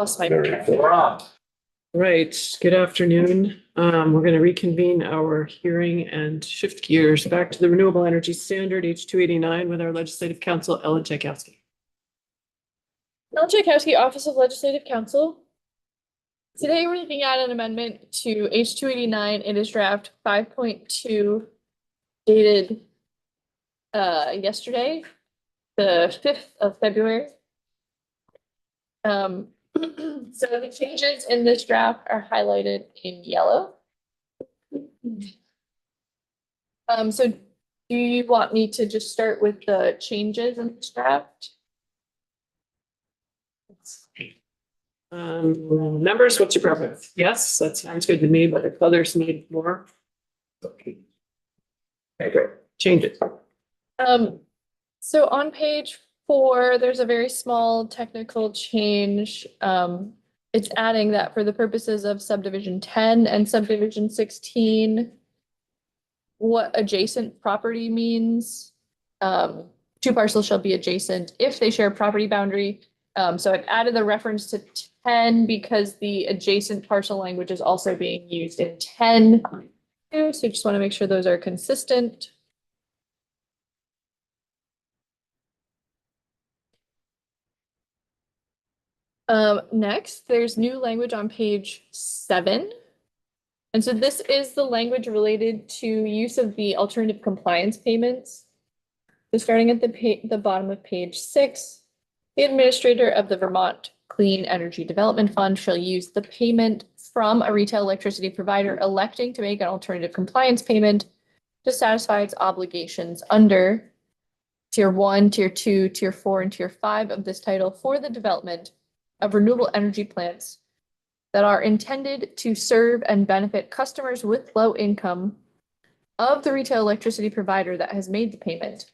Lost my. Right, good afternoon. We're going to reconvene our hearing and shift gears back to the Renewable Energy Standard H289 with our Legislative Counsel, Ellen Tchaikovsky. Ellen Tchaikovsky, Office of Legislative Counsel. Today, we're looking at an amendment to H289. It is draft 5.2 dated yesterday, the 5th of February. So the changes in this draft are highlighted in yellow. So do you want me to just start with the changes in this draft? Members, what's your preference? Yes, that sounds good to me, but if others need more. Okay, great. Change it. So on page 4, there's a very small technical change. It's adding that for the purposes of subdivision 10 and subdivision 16, what adjacent property means. 2 parcels shall be adjacent if they share a property boundary. So I've added the reference to 10 because the adjacent parcel language is also being used in 10. So just want to make sure those are consistent. Next, there's new language on page 7. And so this is the language related to use of the alternative compliance payments. So starting at the bottom of page 6, the administrator of the Vermont Clean Energy Development Fund shall use the payment from a retail electricity provider electing to make an alternative compliance payment to satisfy its obligations under Tier 1, Tier 2, Tier 4, and Tier 5 of this title for the development of renewable energy plants that are intended to serve and benefit customers with low income of the retail electricity provider that has made the payment.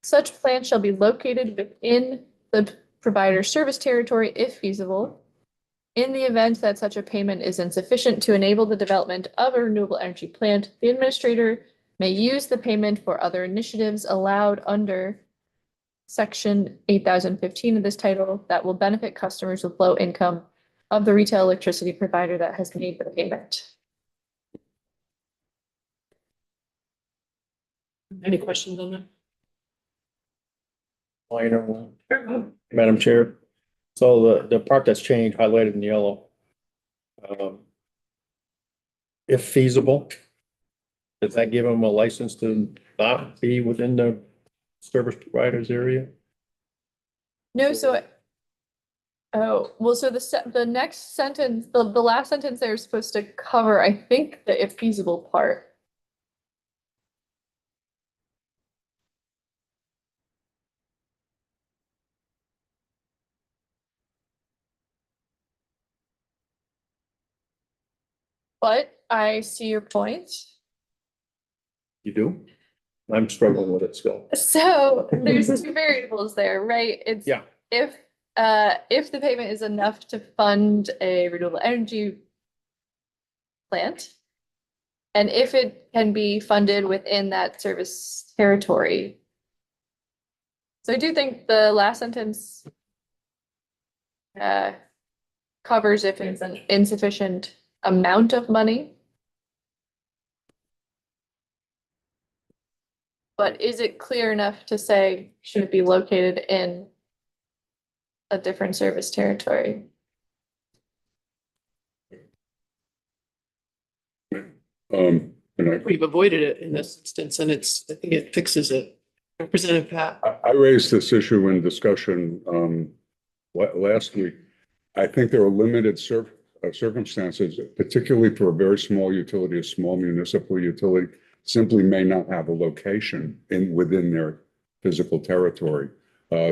Such plants shall be located within the provider's service territory if feasible. In the event that such a payment is insufficient to enable the development of a renewable energy plant, the administrator may use the payment for other initiatives allowed under Section 8015 of this title that will benefit customers with low income of the retail electricity provider that has made the payment. Any questions on that? Minor one, Madam Chair. So the part that's changed highlighted in yellow. If feasible, does that give them a license to not be within the service provider's area? No, so oh, well, so the next sentence, the last sentence there is supposed to cover, I think, the if feasible part. But I see your point. You do? I'm struggling with it still. So there's 2 variables there, right? It's Yeah. if the payment is enough to fund a renewable energy plant, and if it can be funded within that service territory. So I do think the last sentence covers if it's an insufficient amount of money. But is it clear enough to say should it be located in a different service territory? And We've avoided it in this instance, and I think it fixes it. Representative Pat. I raised this issue in discussion last week. I think there are limited circumstances, particularly for a very small utility, a small municipal utility, simply may not have a location within their physical territory.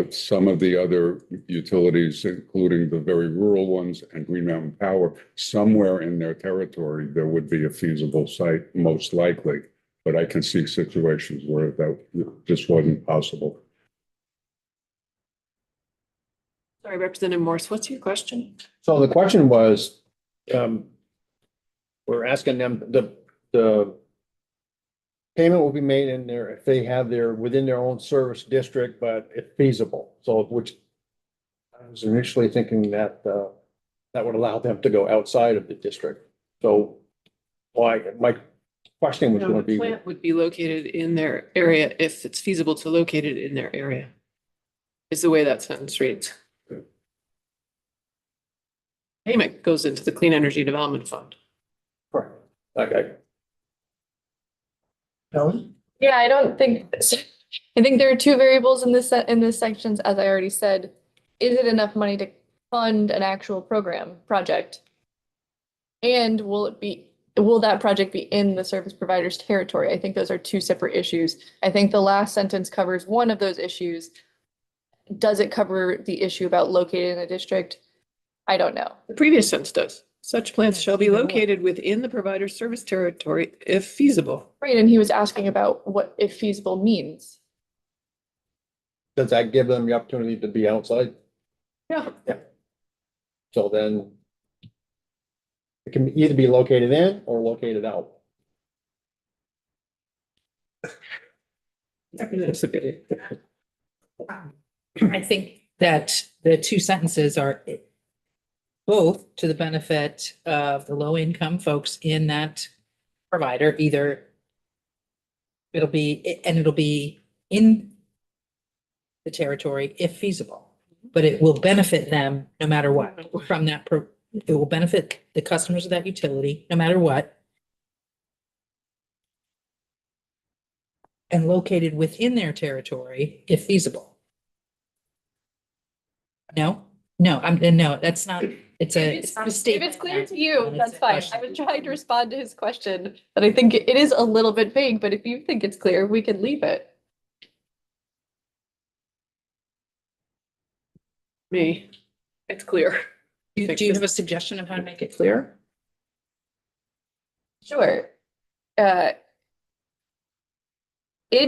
Some of the other utilities, including the very rural ones and Green Mountain Power, somewhere in their territory, there would be a feasible site, most likely. But I can see situations where that just wasn't possible. Sorry, Representative Morse, what's your question? So the question was, we're asking them, the payment will be made in there if they have within their own service district, but if feasible. So which I was initially thinking that that would allow them to go outside of the district. So why, my question was No, going the to be, plant would be located in their area if it's feasible to locate it in their area. Is the way that sentence reads. Payment goes into the Clean Energy Development Fund. correct. Okay, Yeah, I don't think, I think there are two variables in this in this sections, as I already said. Is it enough money to fund an actual project? And will that project be in the service provider's territory? I think those are two separate issues. I think the last sentence covers one of those issues. Does it cover the issue about located in a district? I don't know. The previous sentence does. Such plants shall be located within the provider's service territory if feasible. Right, and he was asking about what if feasible means. does that give them the opportunity to be outside? Yeah. So then it can either be located in or located out. That's a good. I think that the two sentences are both to the benefit of the low income folks in that provider, either it'll be in the territory if feasible, but it will benefit them no matter what from that. It will benefit the customers of that utility no matter what. And located within their territory if feasible. No, no, that's not, it's not a If statement. it's clear to you, It's that's a fine. question. I was trying to respond to his question, but I think it is a little bit vague, but if you think it's clear, we can leave it. Me, it's clear. Do you have a suggestion of how to make it clear? Sure. In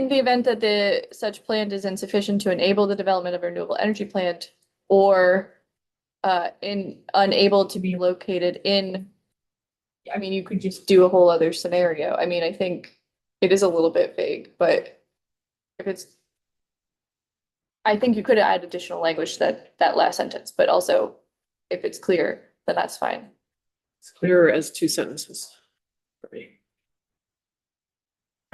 the event that the such plant is insufficient to enable the development of a renewable energy plant or unable to be located in, I mean, you could just do a whole other scenario. I mean, I think it is a little bit vague, but if it's, I think you could add additional language to that last sentence, but also if it's clear, then that's fine. It's clearer as two sentences. For me.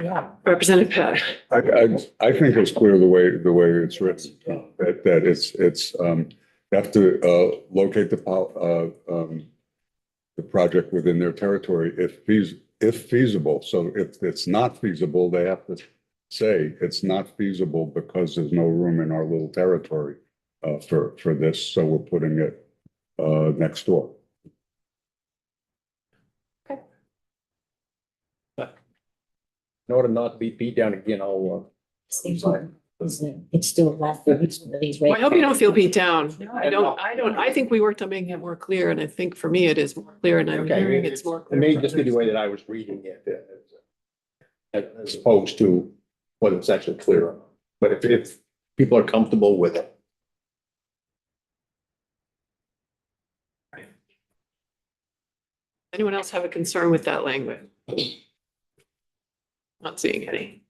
Yeah. Representative Pat. I think it's clear the way it's written, that it's, you have to, locate the project within their territory if feasible. So if it's not feasible, they have to say it's not feasible because there's no room in our little territory, for this. So we're putting it, next door. In order not to be beat down again, I'll, It's still left for each of these. Well, I hope you don't feel beat down. No, I think we worked on making it more clear, and I think for me it is more clear, and I'm Okay, hearing it's more it clear. may for just be the others. way that I was reading it, as opposed to whether it's actually clear or not. But if people are comfortable with it. Anyone else have a concern with that language? Not seeing any.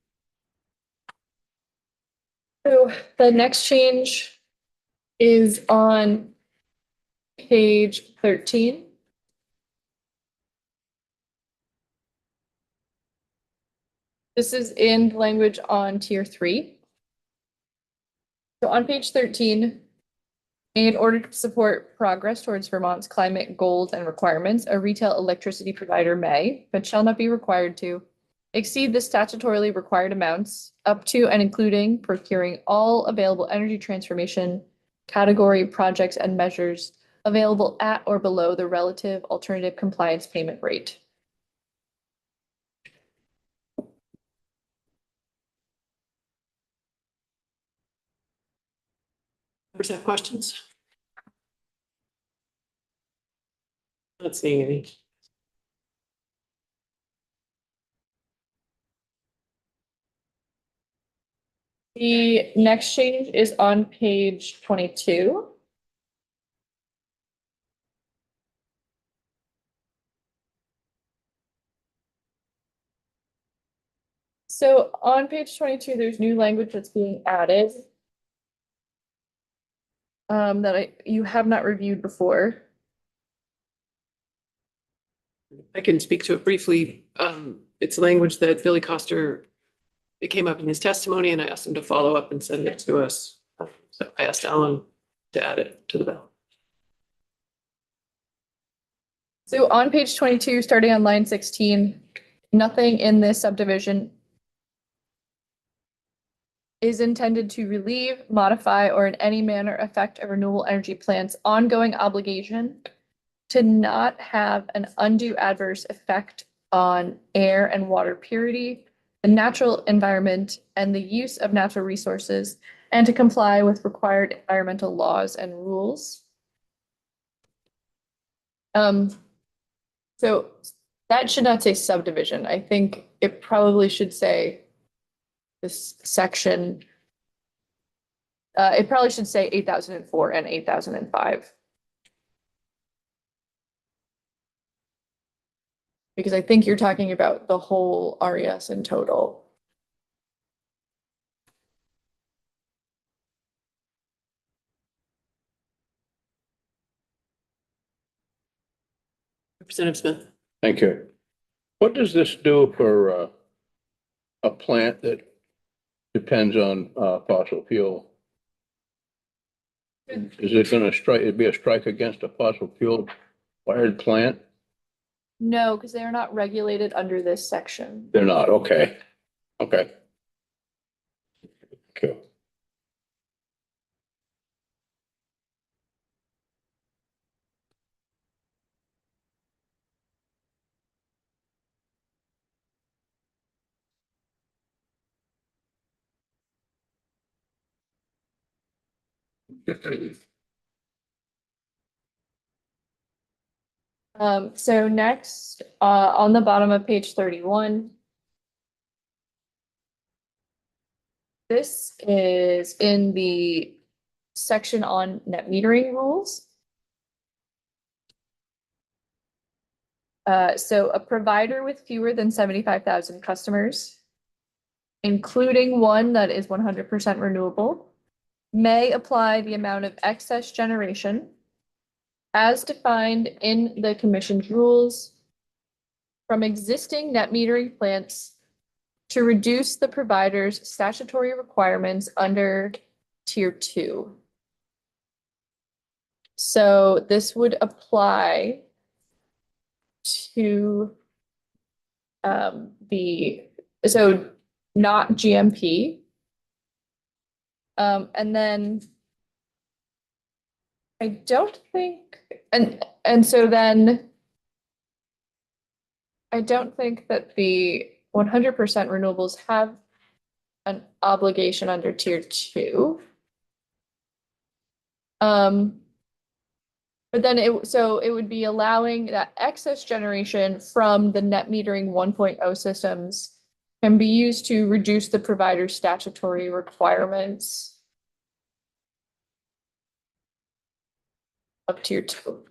So the next change is on page 13. This is in language on tier 3. So on page 13, in order to support progress towards Vermont's climate goals and requirements, a retail electricity provider may, but shall not be required to, exceed the statutorily required amounts up to and including procuring all available energy transformation category projects and measures available at or below the relative alternative compliance payment rate. Members have questions? Not seeing any. The next change is on page 22. So on page 22, there's new language that's being added that you have not reviewed before. I can speak to it briefly. It's language that Billy Coster, it came up in his testimony and I asked him to follow up and send it to us. So I asked Alan to add it to the bill. So on page 22, starting on line 16, nothing in this subdivision is intended to relieve, modify, or in any manner affect a renewable energy plant's ongoing obligation to not have an undue adverse effect on air and water purity, the natural environment, and the use of natural resources, and to comply with required environmental laws and rules. So that should not say subdivision. I think it probably should say this section. It probably should say 8004 and 8005. Because I think you're talking about the whole RES in total. Representative Smith. Thank you. What does this do for a plant that depends on fossil fuel? Is it gonna strike, it'd be a strike against a fossil fuel fired plant? No, because they are not regulated under this section. They're not, okay. Okay. Okay. So next, on the bottom of page 31. This is in the section on net metering rules. So a provider with fewer than 75,000 customers, including one that is 100% renewable, may apply the amount of excess generation as defined in the commission's rules from existing net metering plants to reduce the provider's statutory requirements under tier 2. So this would apply to so not GMP. And then I don't think, and so then I don't think that the 100% renewables have an obligation under tier 2. But then it would be allowing that excess generation from the net metering 1.0 systems can be used to reduce the provider's statutory requirements of tier 2.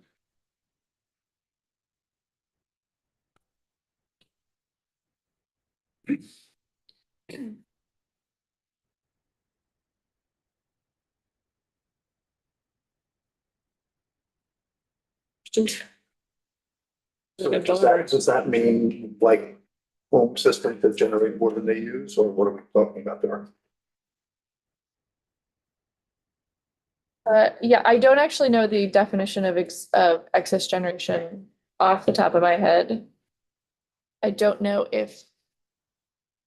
So does that mean like home systems that generate more than they use, or what are we talking about there? Yeah, I don't actually know the definition of excess generation off the top of my head. I don't know if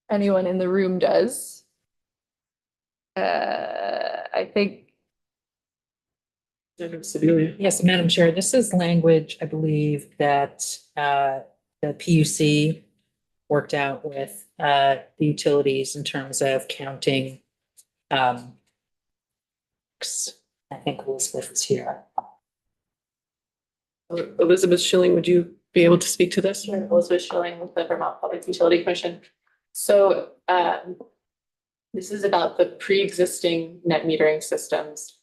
anyone in the room does. I think. Sebelia. Yes, Madam Chair, this is language, I believe, that the PUC worked out with the utilities in terms of counting. I think Elizabeth is here. Elizabeth Schilling, would you be able to speak to this? Elizabeth Schilling with the Vermont Public Utility Commission. So this is about the pre-existing net metering systems.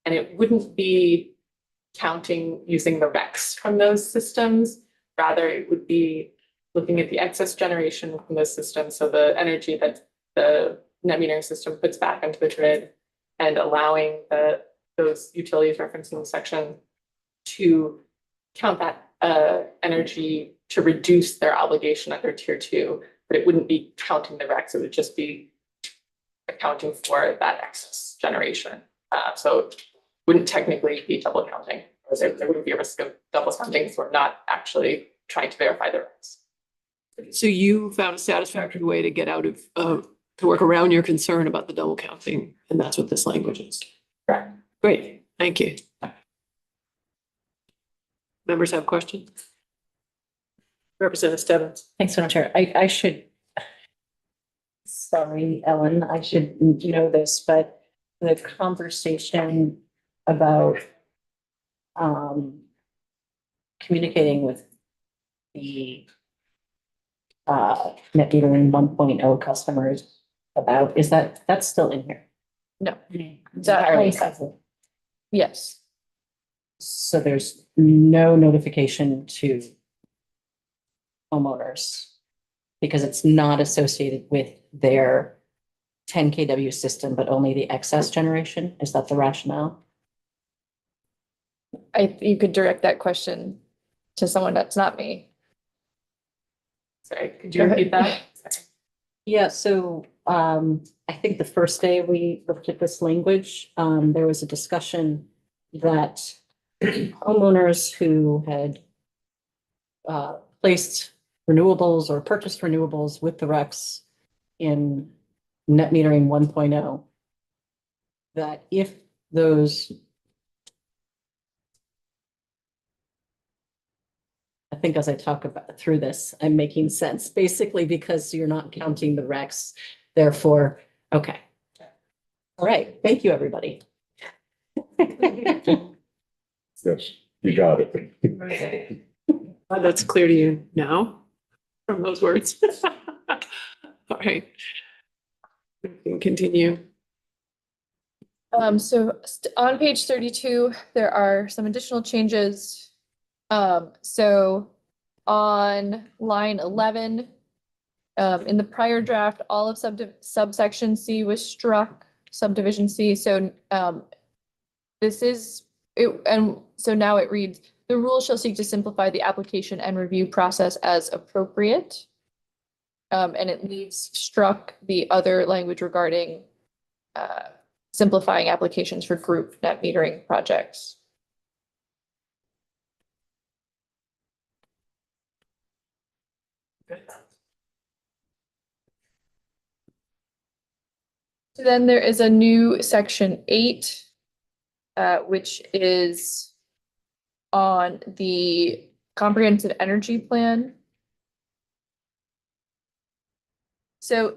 And it wouldn't be counting using the RECs from those systems. Rather, it would be looking at the excess generation from those systems. So the energy that the net metering system puts back into the grid and allowing those utilities referenced in the section to count that energy to reduce their obligation under tier 2, but it wouldn't be counting the RECs, it would just be accounting for that excess generation. So it wouldn't technically be double counting, or there wouldn't be a risk of double counting if we're not actually trying to verify the RECs. So you found a satisfactory way to get out of, to work around your concern about the double counting, and that's what this language is. Correct. Great, thank you. Members have questions? Representative Stebbins. Thanks, Madam Chair. I should, sorry, Ellen, I should know this, but the conversation about communicating with the net metering 1.0 customers about, that's still in here? No. It's entirely separate. Yes. So there's no notification to homeowners because it's not associated with their 10 kW system, but only the excess generation? Is that the rationale? You could direct that question to someone that's not me. Sorry, could you repeat that? Yeah, so I think the first day we looked at this language, there was a discussion that homeowners who had placed renewables or purchased renewables with the RECs in net metering 1.0, that if those, I think as I talk about through this, I'm making sense, basically because you're not counting the RECs, therefore, okay. All right, thank you, everybody. Yes, you got it. That's clear to you now from those words. All right. We can continue. So on page 32, there are some additional changes. So on line 11, in the prior draft, all of subsection C was struck, subdivision C. So this is it, and so now it reads, the rule shall seek to simplify the application and review process as appropriate. And it leaves struck the other language regarding simplifying applications for group net metering projects. So then there is a new section 8, which is on the comprehensive energy plan. So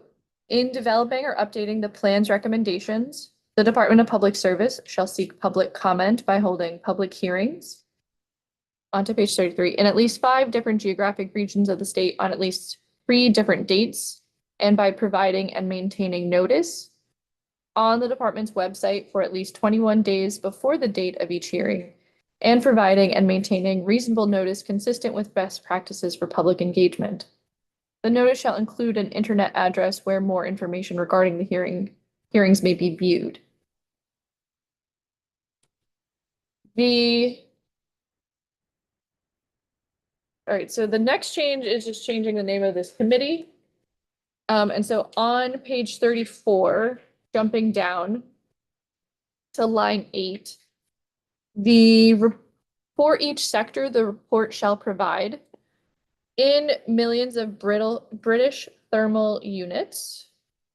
in developing or updating the plan's recommendations, the Department of Public Service shall seek public comment by holding public hearings. On to page 33, in at least 5 different geographic regions of the state on at least 3 different dates, and by providing and maintaining notice on the department's website for at least 21 days before the date of each hearing, and providing and maintaining reasonable notice consistent with best practices for public engagement. The notice shall include an internet address where more information regarding the hearings may be viewed. All right, so the next change is just changing the name of this committee. And so on page 34, jumping down to line 8, for each sector, the report shall provide in millions of British thermal units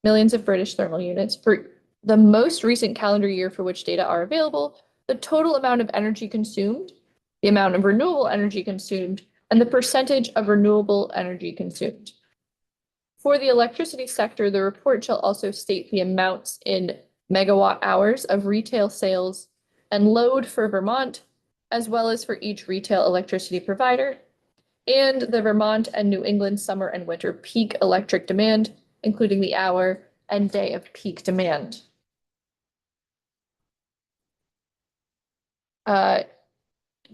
for the most recent calendar year for which data are available, the total amount of energy consumed, the amount of renewable energy consumed, and the percentage of renewable energy consumed. For the electricity sector, the report shall also state the amounts in megawatt hours of retail sales and load for Vermont, as well as for each retail electricity provider, and the Vermont and New England summer and winter peak electric demand, including the hour and day of peak demand.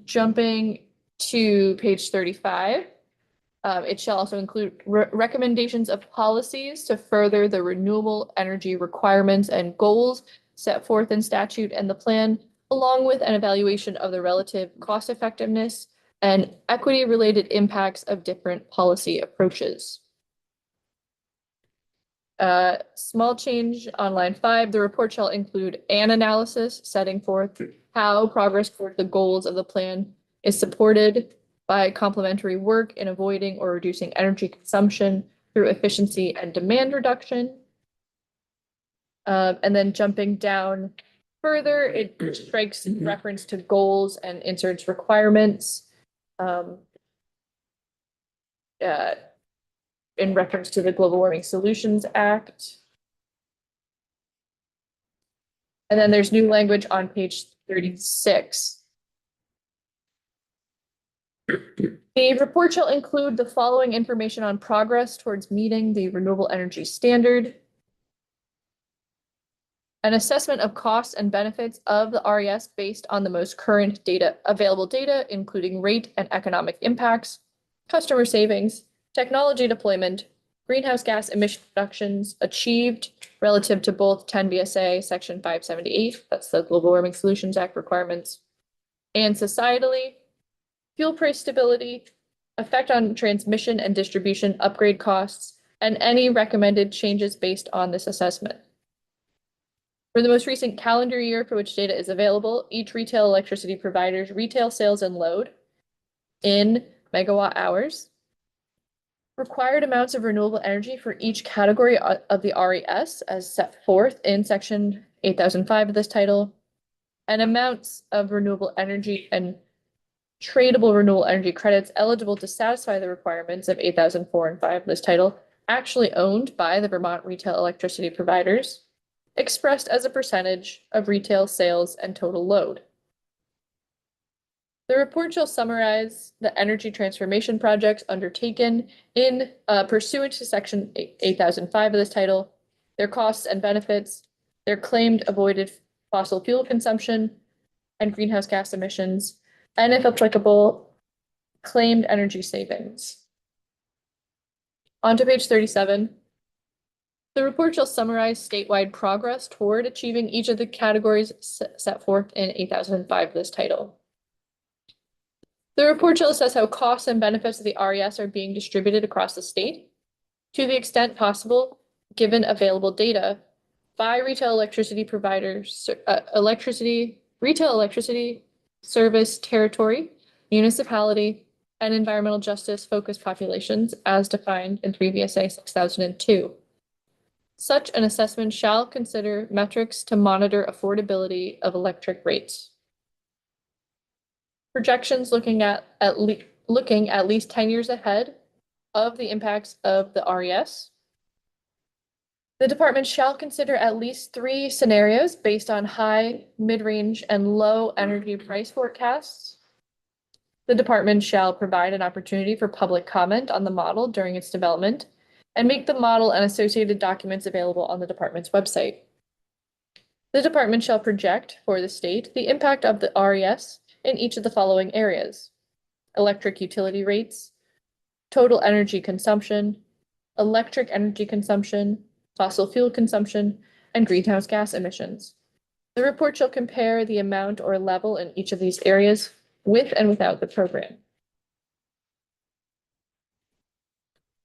Jumping to page 35, it shall also include recommendations of policies to further the renewable energy requirements and goals set forth in statute and the plan, along with an evaluation of the relative cost effectiveness and equity-related impacts of different policy approaches. Small change on line 5, the report shall include an analysis setting forth how progress toward the goals of the plan is supported by complementary work in avoiding or reducing energy consumption through efficiency and demand reduction. And then jumping down further, it strikes reference to goals and inserts requirements. In reference to the Global Warming Solutions Act. And then there's new language on page 36. The report shall include the following information on progress towards meeting the renewable energy standard. An assessment of costs and benefits of the RES based on the most current available data, including rate and economic impacts, customer savings, technology deployment, greenhouse gas emission reductions achieved relative to both 10 BSA Section 578, that's the Global Warming Solutions Act requirements, and societally, fuel price stability, effect on transmission and distribution upgrade costs, and any recommended changes based on this assessment. For the most recent calendar year for which data is available, each retail electricity provider's retail sales and load in megawatt hours, required amounts of renewable energy for each category of the RES as set forth in section 8005 of this title, and amounts of renewable energy and tradable renewable energy credits eligible to satisfy the requirements of 8004 and 5 of this title, actually owned by the Vermont retail electricity providers, expressed as a percentage of retail sales and total load. The report shall summarize the energy transformation projects undertaken in pursuant to section 8005 of this title, their costs and benefits, their claimed avoided fossil fuel consumption and greenhouse gas emissions, and if applicable, claimed energy savings. On to page 37. The report shall summarize statewide progress toward achieving each of the categories set forth in 8005 of this title. The report shall assess how costs and benefits of the RES are being distributed across the state, to the extent possible, given available data by retail electricity providers, retail electricity service territory, municipality, and environmental justice focused populations as defined in 3 VSA 6002. Such an assessment shall consider metrics to monitor affordability of electric rates. Projections looking at least 10 years ahead of the impacts of the RES. The department shall consider at least 3 scenarios based on high, mid-range, and low energy price forecasts. The department shall provide an opportunity for public comment on the model during its development and make the model and associated documents available on the department's website. The department shall project for the state the impact of the RES in each of the following areas: electric utility rates, total energy consumption, electric energy consumption, fossil fuel consumption, and greenhouse gas emissions. The report shall compare the amount or level in each of these areas with and without the program.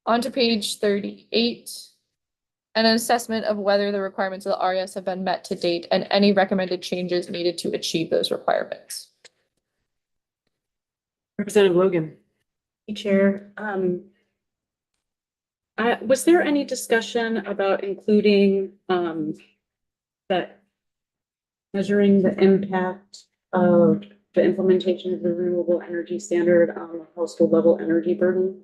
On to page 38, and an assessment of whether the requirements of the RES have been met to date and any recommended changes needed to achieve those requirements. Representative Logan. Chair, was there any discussion about including that measuring the impact of the implementation of the renewable energy standard on the household level energy burden?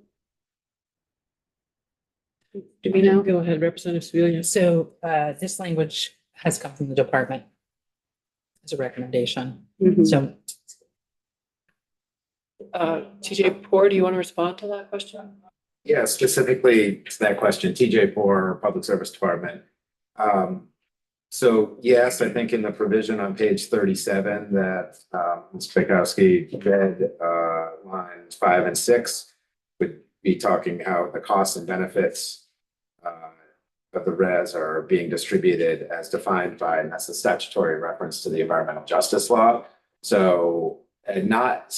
Do we know? Go ahead, Representative Sebelius. So this language has come from the department as a recommendation. Mhm. So TJ Poor, do you want to respond to that question? Yeah, specifically to that question, TJ Poor, Public Service Department. So yes, I think in the provision on page 37 that Ms. Pikowski read, lines 5 and 6 would be talking how the costs and benefits of the RES are being distributed as defined by, and that's a statutory reference to the environmental justice law. So not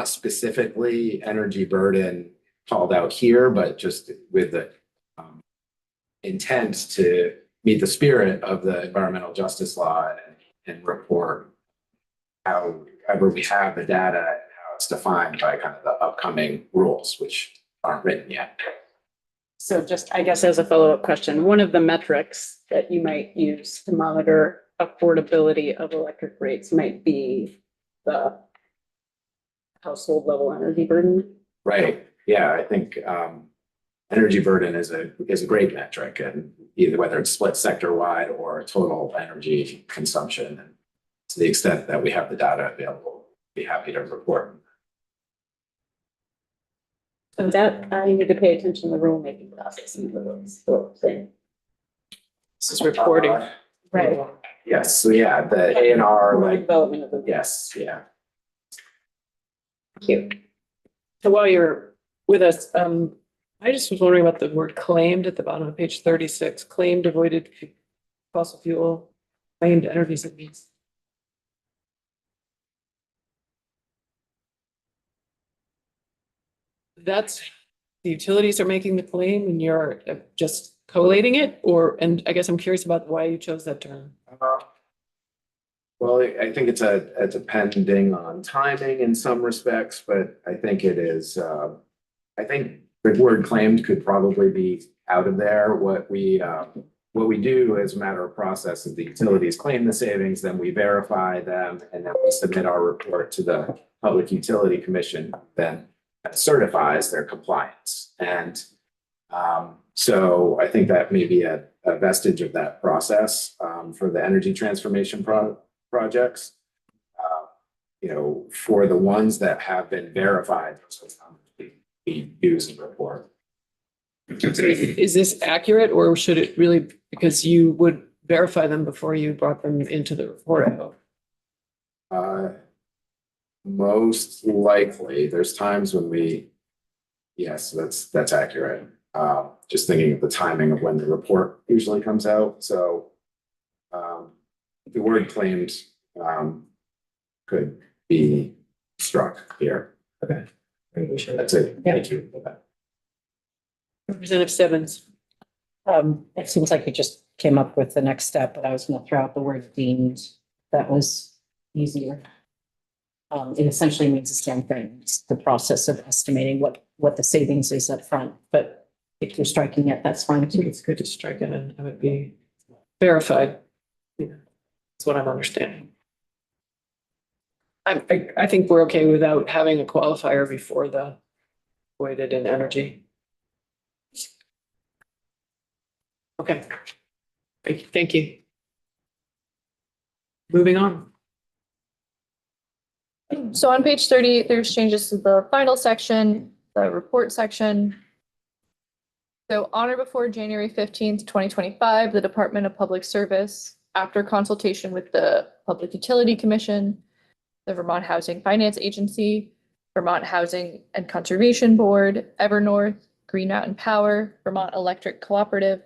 specifically energy burden called out here, but just with the intent to meet the spirit of the environmental justice law and report however we have the data and how it's defined by kind of the upcoming rules, which aren't written yet. So just, I guess as a follow-up question, one of the metrics that you might use to monitor affordability of electric rates might be the household level energy burden. Right, yeah, I think energy burden is a great metric, and either whether it's split sector wide or total energy consumption. And to the extent that we have the data available, be happy to report. So that, I need to pay attention to the rulemaking process and those things. This is reporting. Right. Yes, so yeah, the A and R, like, Development of the. yes, yeah. Thank you. So while you're with us, I just was wondering about the word claimed at the bottom of page 36, claimed avoided fossil fuel, claimed energy savings. That's, the utilities are making the claim and you're just collating it, or, and I guess I'm curious about why you chose that term. Well, I think it's a depending on timing in some respects, but I think it is, I think the word claimed could probably be out of there. What we do as a matter of process is the utilities claim the savings, then we verify them, and then we submit our report to the Public Utility Commission, then certifies their compliance. And so I think that may be a vestige of that process for the energy transformation projects. You know, for the ones that have been verified, we use and report. Is this accurate, or should it really, because you would verify them before you brought them into the report? Most likely, there's times when yes, that's accurate. Just thinking of the timing of when the report usually comes out. So the word claimed could be struck here. Okay. That's it. Thank you for that. Representative Stebbins. It seems like we just came up with the next step, but I was gonna throw out the word deemed. That was easier. It essentially means the same thing. It's the process of estimating what the savings is up front. But if you're striking it, that's fine I think too. it's good to strike it and have it be verified. Yeah, that's what I'm understanding. I think we're okay without having a qualifier before the weighted in energy. Okay. Thank you. Moving on. So on page 30, there's changes to the final section, the report section. So on or before January 15th, 2025, the Department of Public Service, after consultation with the Public Utility Commission, the Vermont Housing Finance Agency, Vermont Housing and Conservation Board, Evernorth, Green Mountain Power, Vermont Electric Cooperative,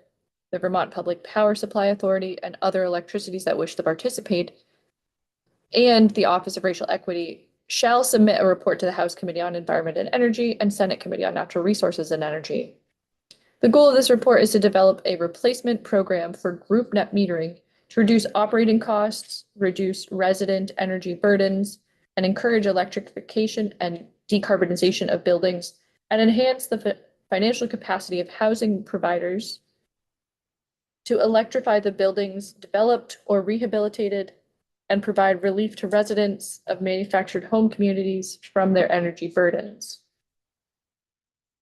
the Vermont Public Power Supply Authority, and other electricities that wish to participate, and the Office of Racial Equity shall submit a report to the House Committee on Environment and Energy and Senate Committee on Natural Resources and Energy. The goal of this report is to develop a replacement program for group net metering to reduce operating costs, reduce resident energy burdens, and encourage electrification and decarbonization of buildings, and enhance the financial capacity of housing providers to electrify the buildings developed or rehabilitated and provide relief to residents of manufactured home communities from their energy burdens.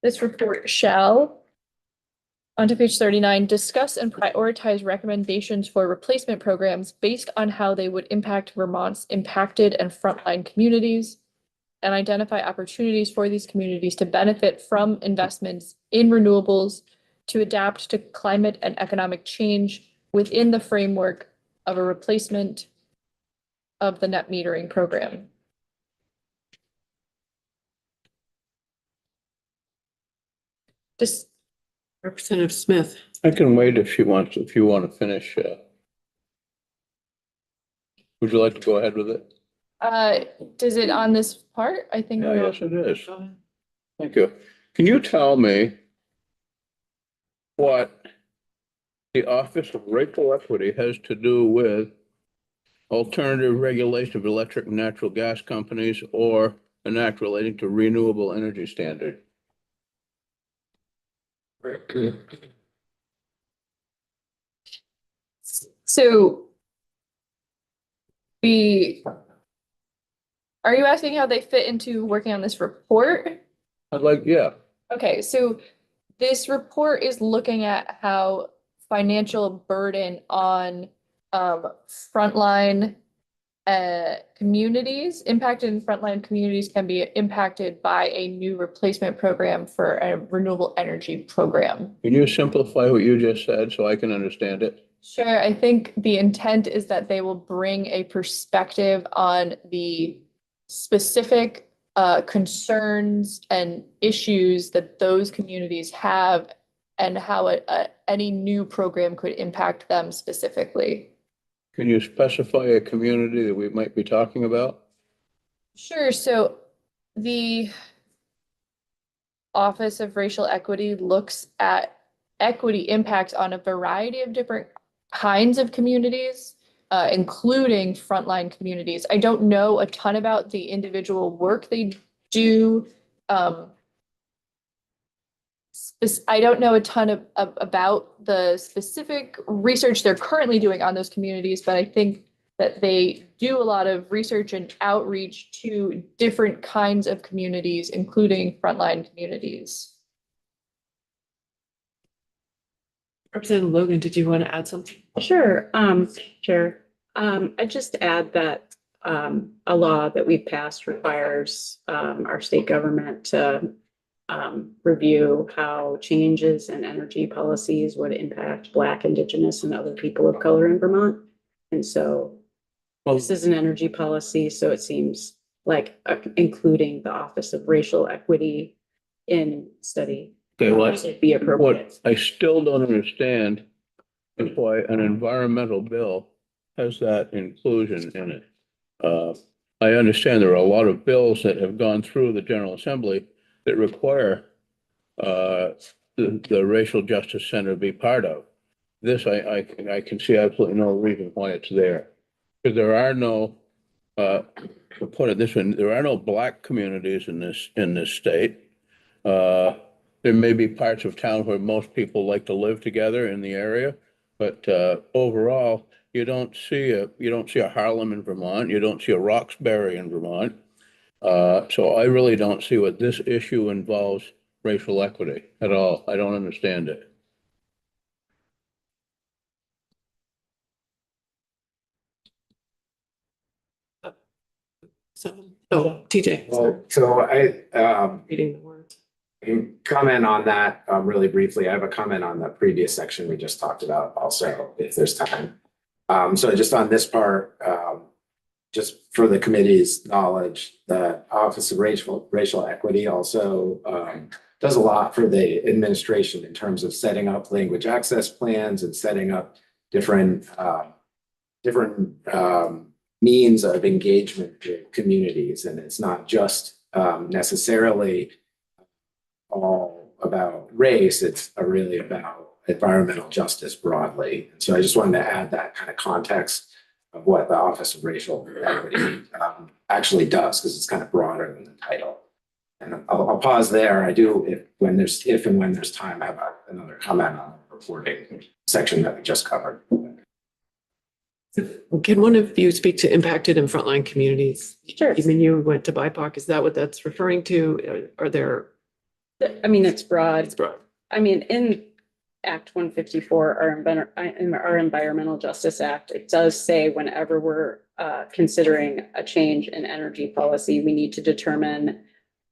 This report shall, onto page 39, discuss and prioritize recommendations for replacement programs based on how they would impact Vermont's impacted and frontline communities, and identify opportunities for these communities to benefit from investments in renewables to adapt to climate and economic change within the framework of a replacement of the net metering program. Just Representative Smith. I can wait if you want to finish. Would you like to go ahead with it? Does it on this part? I think. Yeah, yes, it is. Go ahead. Thank you. Can you tell me what the Office of Racial Equity has to do with alternative regulation of electric and natural gas companies or an act relating to renewable energy standard? So are you asking how they fit into working on this report? I'd like, yeah, Okay, so this report is looking at how financial burden on frontline communities, impacted in frontline communities can be impacted by a new replacement program for a renewable energy program. can you simplify what you just said so I can understand it? Sure, I think the intent is that they will bring a perspective on the specific concerns and issues that those communities have and how any new program could impact them specifically. Can you specify a community that we might be talking about? Sure, so the Office of Racial Equity looks at equity impacts on a variety of different kinds of communities, including frontline communities. I don't know a ton about the individual work they do. I don't know a ton about the specific research they're currently doing on those communities, but I think that they do a lot of research and outreach to different kinds of communities, including frontline communities. Representative Logan, did you want to add something? Sure, Chair. I just add that a law that we've passed requires our state government to review how changes in energy policies would impact Black, Indigenous, and other people of color in Vermont. And so this is an energy policy, so it seems like including the Office of Racial Equity in study Okay, well, would be appropriate. what I still don't understand is why an environmental bill has that inclusion in it. I understand there are a lot of bills that have gone through the General Assembly that require the Racial Justice Center to be part of. This, I can see absolutely no reason why it's there. Because there are no, to put it this way, there are no Black communities in this state. There may be parts of town where most people like to live together in the area, but overall, you don't see a Harlem in Vermont. You don't see a Roxbury in Vermont. So I really don't see what this issue involves racial equity at all. I don't understand it. TJ, Well, so reading the words. can comment on that really briefly. I have a comment on the previous section we just talked about also, if there's time. So just on this part, just for the committee's knowledge, the Office of Racial Equity also does a lot for the administration in terms of setting up language access plans and setting up different means of engagement with communities. And it's not just necessarily all about race, it's really about environmental justice broadly. And so I just wanted to add that kind of context of what the Office of Racial Equity actually does, because it's kind of broader than the title. And I'll pause there. I do, if and when there's time, I have another comment on the reporting section that we just covered. Can one of you speak to impacted and frontline communities? Sure. Even you went to BIPOC, is that what that's referring to? Are there? I mean, it's broad. It's broad. I mean, in Act 154, our Environmental Justice Act, it does say whenever we're considering a change in energy policy, we need to determine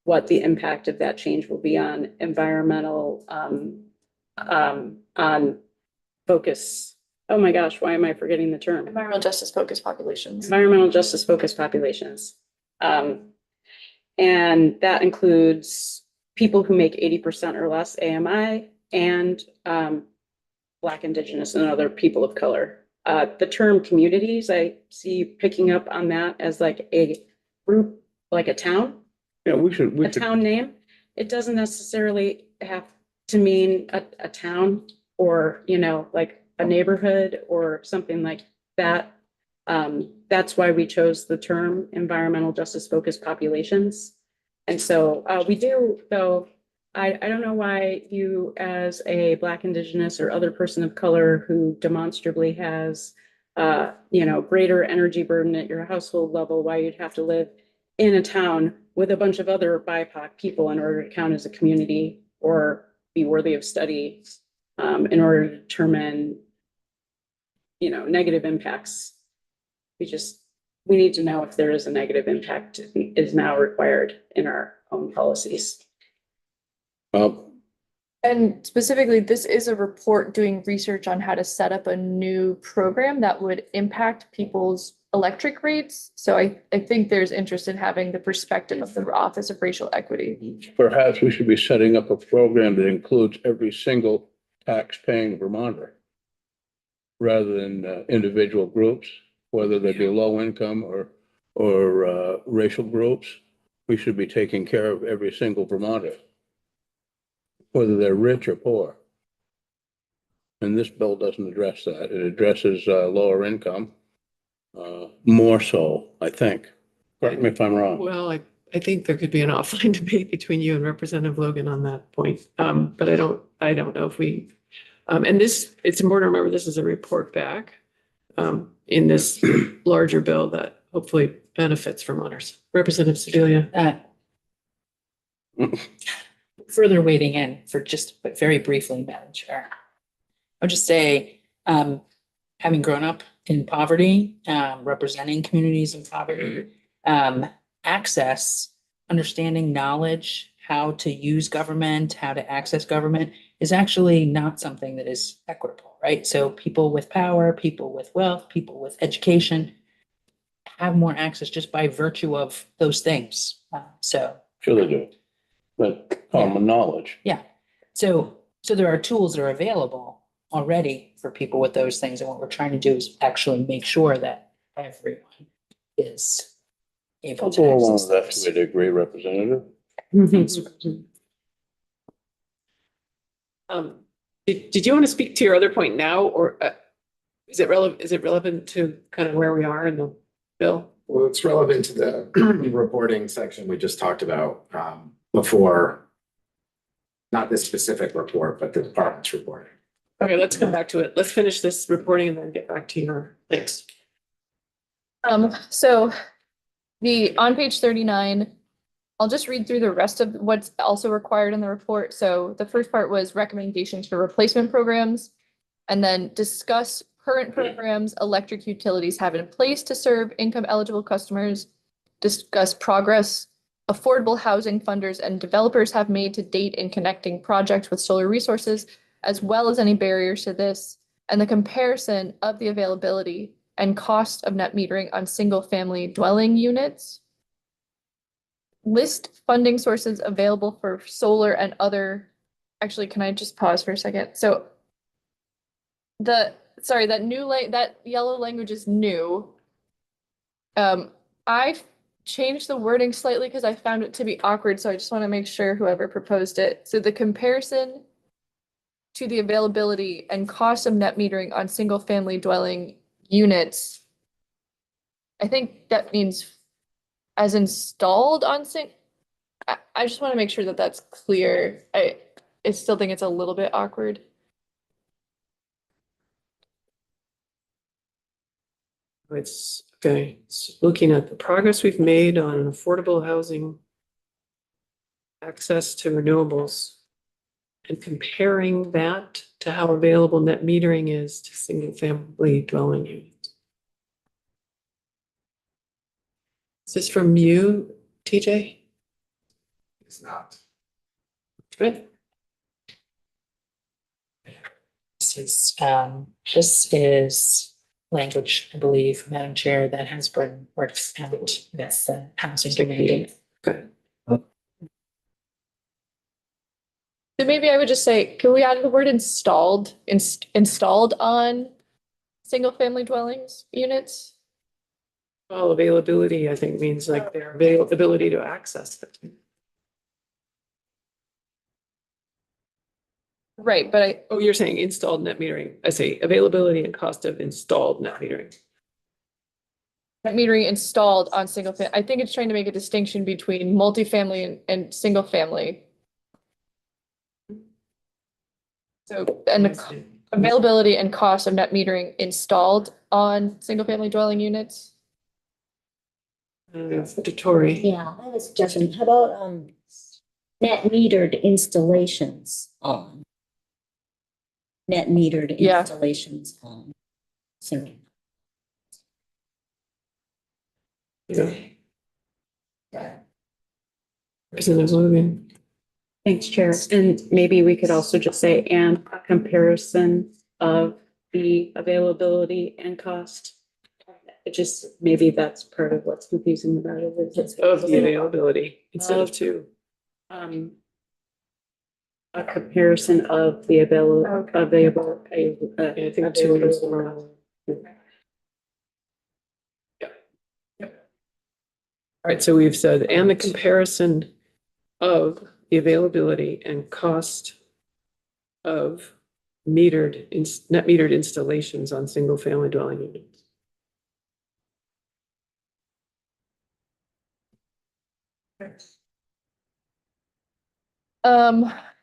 what the impact of that change will be on environmental on focus. Oh my gosh, why am I forgetting the term? Environmental justice focused populations. Environmental justice focused populations. And that includes people who make 80% or less AMI and Black, Indigenous, and other people of color. The term communities, I see picking up on that as like a group, like a town, Yeah, we should, we a could, town name. It doesn't necessarily have to mean a town or, you know, like a neighborhood or something like that. That's why we chose the term environmental justice focused populations. And so we do, though, I don't know why you, as a Black, Indigenous, or other person of color who demonstrably has, you know, greater energy burden at your household level, why you'd have to live in a town with a bunch of other BIPOC people in order to count as a community or be worthy of study, in order to determine, you know, negative impacts. We need to know if there is a negative impact is now required in our own policies. And specifically, this is a report doing research on how to set up a new program that would impact people's electric rates. So I think there's interest in having the perspective of the Office of Racial Equity. perhaps we should be setting up a program that includes every single tax-paying Vermonter, rather than individual groups, whether they be low income or racial groups. We should be taking care of every single Vermonter, whether they're rich or poor. And this bill doesn't address that. It addresses lower income, more so, I think. Correct me if I'm wrong. Well, I think there could be an offline debate between you and Representative Logan on that point. But I don't know if we, and this, it's important to remember this is a report back in this larger bill that hopefully benefits Vermonters. Representative Sedalia. Further wading in for just, but very briefly, Madam Chair. I'll just say, having grown up in poverty, representing communities in poverty, access, understanding knowledge, how to use government, how to access government is actually not something that is equitable, right? So people with power, people with wealth, people with education have more access just by virtue of those things. So Sure they do. But common knowledge. So there are tools that are available already for people with those things. And what we're trying to do is actually make sure that everyone is able I'll to go along access with that those. to a degree, Representative. Did you want to speak to your other point now, or is it relevant to kind of where we are in the bill? Well, it's relevant to the reporting section we just talked about before. Not this specific report, but the department's report. Okay, let's come back to it. Let's finish this reporting and then get back to your thanks. So on page 39, I'll just read through the rest of what's also required in the report. So the first part was recommendations for replacement programs, and then discuss current programs electric utilities have in place to serve income eligible customers, discuss progress affordable housing funders and developers have made to date in connecting projects with solar resources, as well as any barriers to this, and the comparison of the availability and cost of net metering on single-family dwelling units. List funding sources available for solar and other, actually, can I just pause for a second? So that yellow language is new. I changed the wording slightly because I found it to be awkward, so I just want to make sure whoever proposed it. So the comparison to the availability and cost of net metering on single-family dwelling units, I think that means as installed on I just want to make sure that that's clear. I still think it's a little bit awkward. It's okay. It's looking at the progress we've made on affordable housing, access to renewables, and comparing that to how available net metering is to single-family dwelling units. Is this from you, TJ? It's not. Good. This is language, I believe, Madam Chair, that has been worked out with the housing community. Good. So maybe I would just say, can we add the word installed on single-family dwellings units. Well, availability, I think, means like their ability to access it. Right, but Oh, you're saying installed net metering. I say availability and cost of installed net metering. net metering installed on I think it's trying to make a distinction between multifamily and single family. So, and the availability and cost of net metering installed on single-family dwelling units. Tori. Yeah, I have a suggestion. How about, net metered installations on? Net metered Yeah. installations on. Single. Yeah. Representative Logan. Thanks, Chair. And maybe we could also just say, and a comparison of the availability and cost. It just, maybe that's part of what's confusing about it. Is it's Of the availability instead of two. um, a comparison of the available. I think two is the wrong. All right, so we've said, and the comparison of the availability and cost of net metered installations on single family dwelling units.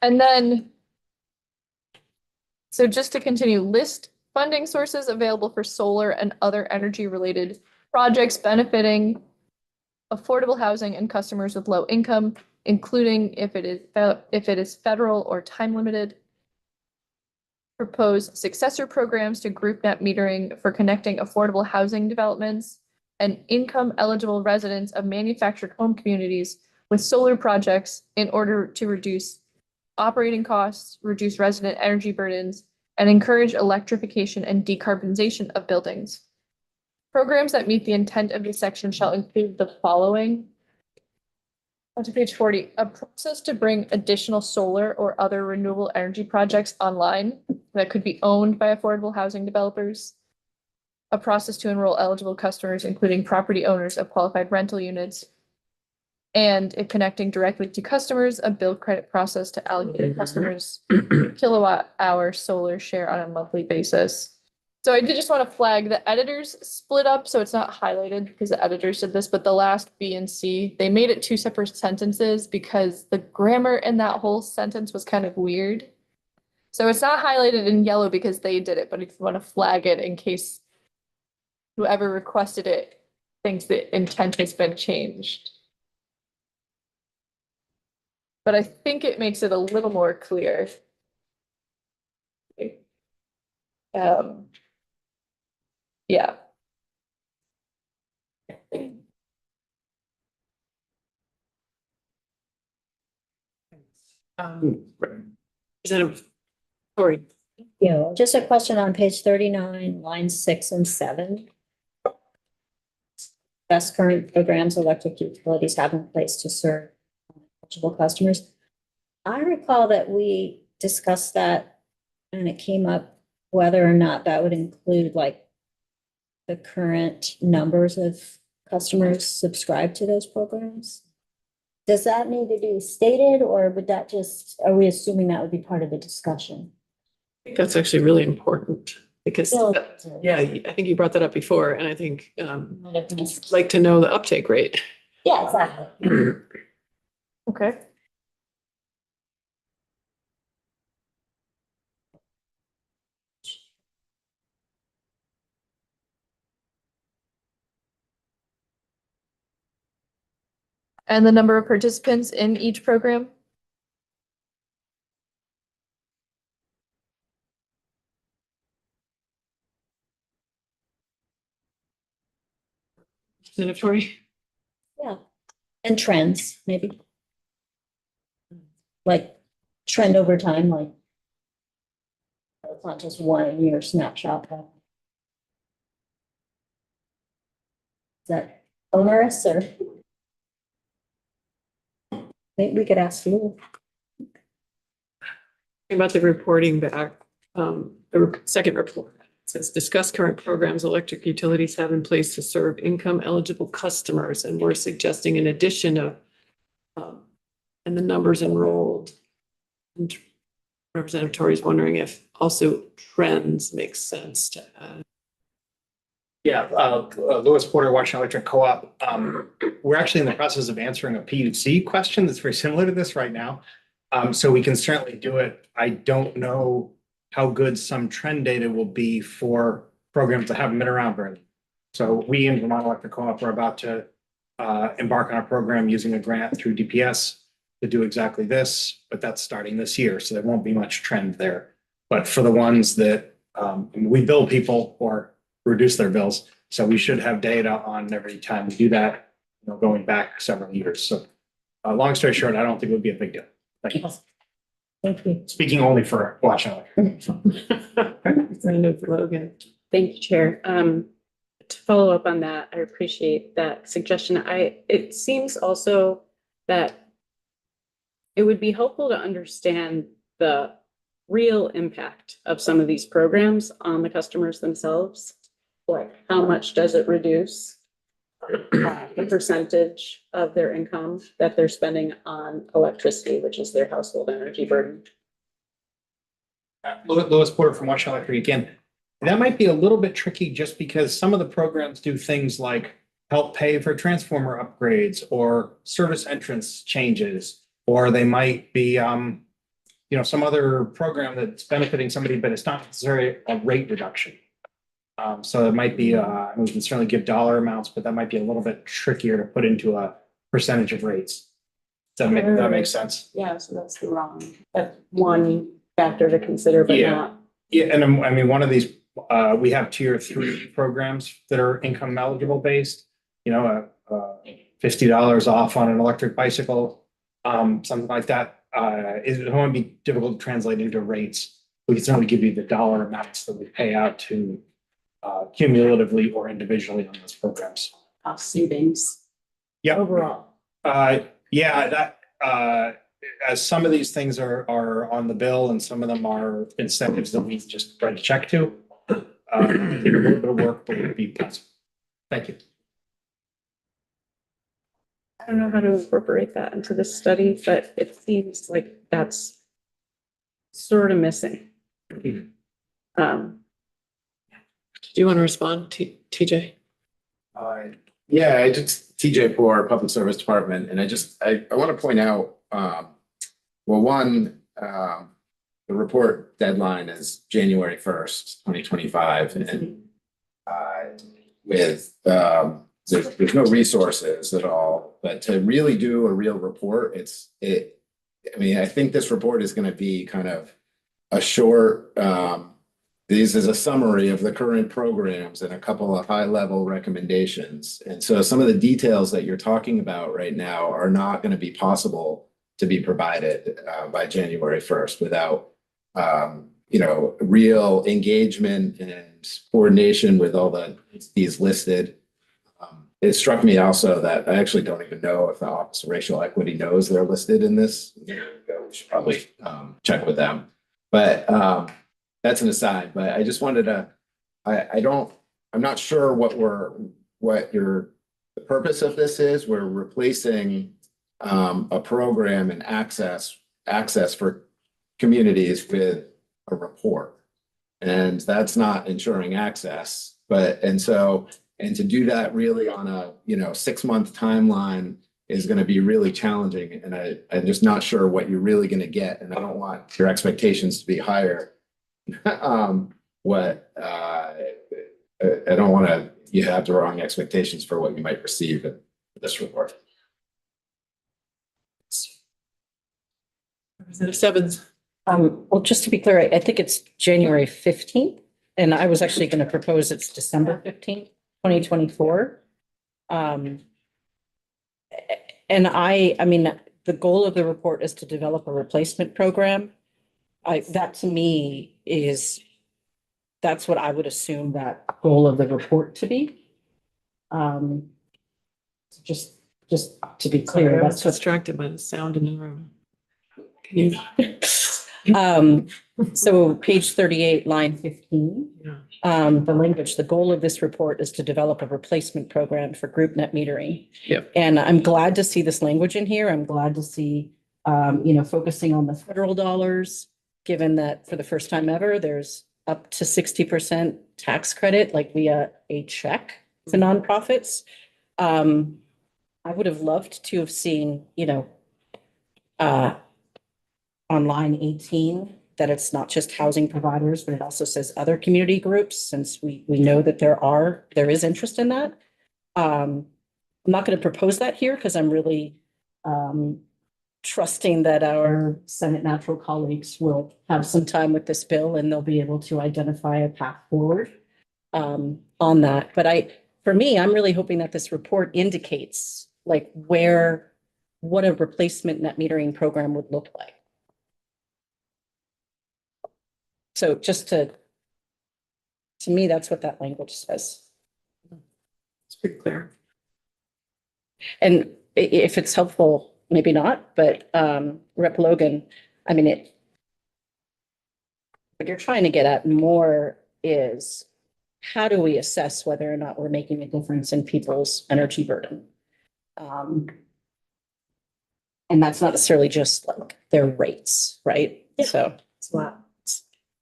And then. So just to continue, list funding sources available for solar and other energy related projects benefiting affordable housing and customers with low income, including if it is federal or time limited. Propose successor programs to group net metering for connecting affordable housing developments and income eligible residents of manufactured home communities with solar projects in order to reduce operating costs, reduce resident energy burdens, and encourage electrification and decarbonization of buildings. Programs that meet the intent of this section shall include the following. On to page 40, a process to bring additional solar or other renewable energy projects online that could be owned by affordable housing developers. A process to enroll eligible customers, including property owners of qualified rental units. And if connecting directly to customers, a bill credit process to allocate customers kilowatt hour solar share on a monthly basis. So I did just want to flag the editors split up, so it's not highlighted because the editors did this, but the last B and C, they made it two separate sentences because the grammar in that whole sentence was kind of weird. So it's not highlighted in yellow because they did it, but if you want to flag it in case whoever requested it thinks the intent has been changed. But I think it makes it a little more clear. Yeah. Representative Tori. Yeah, just a question on page 39, lines 6 and 7. Best current programs electric utilities have in place to serve eligible customers. I recall that we discussed that and it came up whether or not that would include like the current numbers of customers subscribed to those programs. Does that need to be stated or would that just, are we assuming that would be part of the discussion? I think that's actually really important because, Still, yeah, I think you brought that up before and I think might have missed- like to know the uptake rate. Yeah, exactly. Okay. And the number of participants in each program? Representative Tori. Yeah, and trends, maybe. Like trend over time, like. It's not just 1 year snapshot. Is that onerous or? Maybe we could ask you. About the reporting back, the second report, says discuss current programs electric utilities have in place to serve income eligible customers, and we're suggesting an addition of and the numbers enrolled. And Representative Torrey is wondering if also trends makes sense to add. Yeah, Louis Porter, Washington Electric Co-op. We're actually in the process of answering a PUC question that's very similar to this right now. So we can certainly do it. I don't know how good some trend data will be for programs that haven't been around very long. So we in Vermont Electric Co-op are about to embark on a program using a grant through DPS to do exactly this, but that's starting this year, so there won't be much trend there. But for the ones that we bill people or reduce their bills, so we should have data on every time we do that, you know, going back several years. So long story short, I don't think it would be a big deal. Thank you. Thank you. Speaking only for Washington Electric. Representative Logan. Thank you, Chair. To follow up on that, I appreciate that suggestion. It seems also that it would be helpful to understand the real impact of some of these programs on the customers themselves. Like, how much does it reduce the percentage of their income that they're spending on electricity, which is their household energy burden? Louis Porter from Washington Electric again. That might be a little bit tricky just because some of the programs do things like help pay for transformer upgrades or service entrance changes, or they might be, you know, some other program that's benefiting somebody, but it's not necessarily a rate reduction. So it might be, we can certainly give dollar amounts, but that might be a little bit trickier to put into a percentage of rates. Does that make sense? Yeah, so that's the wrong, that's one factor to consider, but Yeah. not. Yeah, and I mean, one of these, we have tier 3 programs that are income eligible based, you know, $50 off on an electric bicycle, something like that. It won't be difficult to translate into rates. We can certainly give you the dollar amounts that we pay out to cumulatively or individually on those programs. Cost savings. Yeah. Overall. Yeah, that, as some of these things are on the bill and some of them are incentives that we just write a check to. A little bit of work, but it would be possible. Thank you. I don't know how to incorporate that into this study, but it seems like that's sort of missing. Do you want to respond, TJ? Yeah, I just TJ for Public Service Department, and I want to point out, well, one, the report deadline is January 1st, 2025, and with there's no resources at all, but to really do a real report, I mean, I think this report is going to be kind of a short, this is a summary of the current programs and a couple of high-level recommendations. And so some of the details that you're talking about right now are not going to be possible to be provided by January 1st without, you know, real engagement and coordination with all these listed. It struck me also that I actually don't even know if the Office of Racial Equity knows they're listed in this. We should probably check with them. But that's an aside. But I just wanted to, I'm not sure what the purpose of this is. We're replacing a program and access for communities with a report. And that's not ensuring access. And to do that really on a 6-month timeline is going to be really challenging. And I'm just not sure what you're really going to get. And I don't want your expectations to be higher. I don't want you have the wrong expectations for what you might receive in this report. Representative Stebbins. Well, just to be clear, I think it's January 15th, and I was actually going to propose it's December 15th, 2024. And I mean, the goal of the report is to develop a replacement program. That to me that's what I would assume that goal of the report to be. Just to be clear, I was that's what. distracted by the sound in the room. Can you? So page 38, line 15. Yeah. the language, the goal of this report is to develop a replacement program for group net metering. Yep. And I'm glad to see this language in here. I'm glad to see, focusing on the federal dollars, given that for the first time ever, there's up to 60% tax credit, like via a check to nonprofits. I would have loved to have seen, on line 18, that it's not just housing providers, but it also says other community groups, since we know that there is interest in that. I'm not going to propose that here because I'm really trusting that our Senate natural colleagues will have some time with this bill and they'll be able to identify a path forward on that. But for me, I'm really hoping that this report indicates like what a replacement net metering program would look like. So just to me, that's what that language says. It's pretty clear. And if it's helpful, maybe not, but Rep. Logan, I mean, what you're trying to get at more is how do we assess whether or not we're making a difference in people's energy burden? And that's not necessarily just like their rates, right? Yeah. So It's a lot.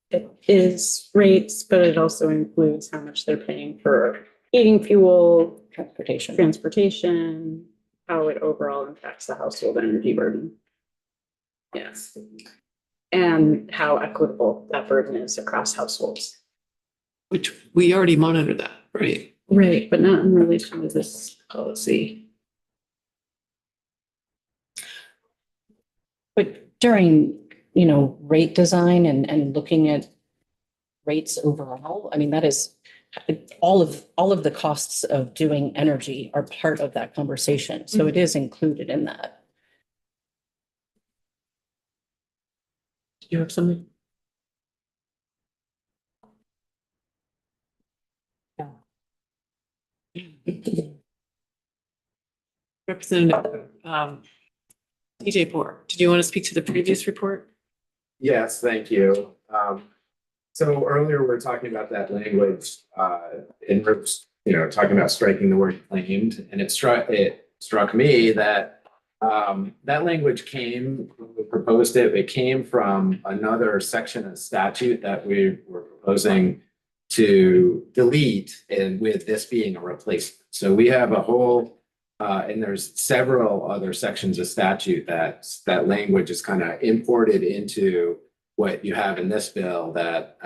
It is rates, but it also includes how much they're paying for heating fuel, transportation, how it overall impacts the household energy burden. Yes. And how equitable that burden is across households. Which we already monitor that, right? Right, but not in relation to this policy. but during, rate design and looking at rates overall, I mean, that is all of the costs of doing energy are part of that conversation. So it is included in that. Do you have something? Representative DJ Poor, did you want to speak to the previous report? Yes, thank you. So earlier we were talking about that language, talking about striking the word claimed, and it struck me that that language when we proposed it came from another section of statute that we were proposing to delete, and with this being a replacement. So we have a whole, and there's several other sections of statute that language is kind of imported into what you have in this bill that